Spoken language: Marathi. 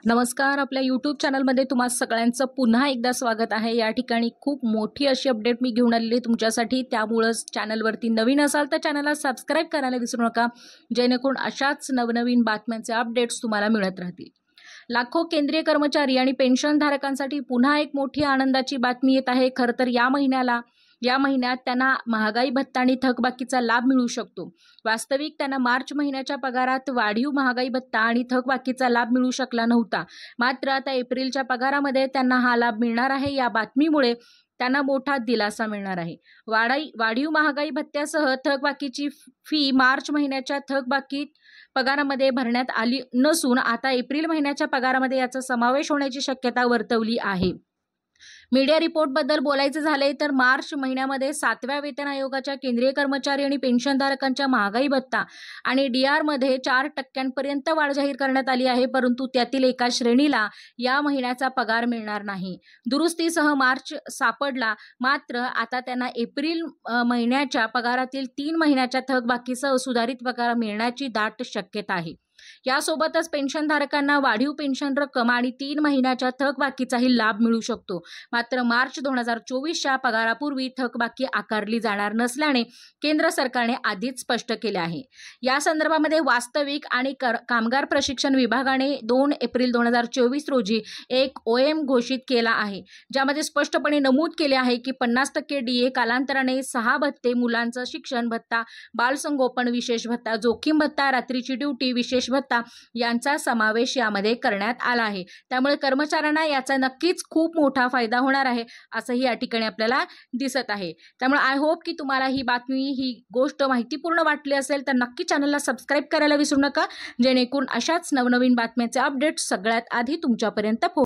नमस्कार. आपल्या यूट्यूब चॅनलमध्ये तुम्हा सगळ्यांचं पुन्हा एकदा स्वागत आहे. या ठिकाणी खूप मोठी अशी अपडेट मी घेऊन आलेली आहे तुमच्यासाठी. त्यामुळेच चॅनलवरती नवीन असाल तर चॅनलला सबस्क्राईब करायला विसरू नका, जेणेकरून अशाच नवनवीन बातम्यांचे अपडेट्स तुम्हाला मिळत राहतील. लाखो केंद्रीय कर्मचारी आणि पेन्शनधारकांसाठी पुन्हा एक मोठी आनंदाची बातमी येत आहे. खरं तर या महिन्यात त्यांना महागाई भत्ता आणि थकबाकीचा लाभ मिळू शकतो. वास्तविक त्यांना मार्च महिन्याच्या पगारात वाढीव महागाई भत्ता आणि थकबाकीचा लाभ मिळू शकला नव्हता. मात्र आता एप्रिलच्या पगारामध्ये त्यांना हा लाभ मिळणार आहे. या बातमीमुळे त्यांना मोठा दिलासा मिळणार आहे. वाढीव महागाई भत्त्यासह थकबाकीची फी मार्च महिन्याच्या थकबाकी पगारामध्ये भरण्यात आली नसून आता एप्रिल महिन्याच्या पगारामध्ये याचा समावेश होण्याची शक्यता वर्तवली आहे. मीडिया रिपोर्टबद्दल बोलायचं झाले तर मार्च महिन्यामध्ये 7व्या वेतन आयोगाच्या केंद्रीय कर्मचारी आणि पेन्शनधारकांच्या महागाई भत्ता आणि डीआरमध्ये 4% वाढ जाहीर करण्यात आली आहे. परंतु त्यातील एका श्रेणीला या महिन्याचा पगार मिळणार नाही. दुरुस्तीसह मार्च सापडला, मात्र आता त्यांना एप्रिल महिन्याच्या पगारातील 3 महिन्याच्या थकबाकीसह सुधारित पगार मिळण्याची दाट शक्यता आहे. यासोबतच पेन्शनधारकांना वाढीव पेन्शन रक्कम आणि 3 महिन्याच्या थकबाकीचाही लाभ मिळू शकतो. मात्र मार्च 2024च्या पगारापूर्वी थकबाकी आकारली जाणार नसल्याने केंद्र सरकारने आधीच स्पष्ट केले आहे. या संदर्भामध्ये वास्तविक आणि कामगार प्रशिक्षण विभागाने 2 एप्रिल 2024 रोजी एक OM घोषित केला आहे, ज्यामध्ये स्पष्टपणे नमूद केले आहे की 50% DA, कालांतराने 6 भत्ते, मुलांचं शिक्षण भत्ता, बालसंगोपन विशेष भत्ता, जोखीम भत्ता, रात्रीची ड्युटी विशेष भत्ता यांचा समावेश यामध्ये करण्यात आला आहे. त्यामुळे कर्मचाऱ्यांना याचा नक्कीच खूप मोठा फायदा होणार आहे असंही या ठिकाणी आपल्याला दिसत आहे. त्यामुळे आय होप की तुम्हाला ही गोष्ट माहितीपूर्ण वाटली असेल तर नक्की चॅनलला सबस्क्राईब करायला विसरू नका, जेणेकरून अशाच नवनवीन बातम्यांचे अपडेट्स सगळ्यात आधी तुमच्यापर्यंत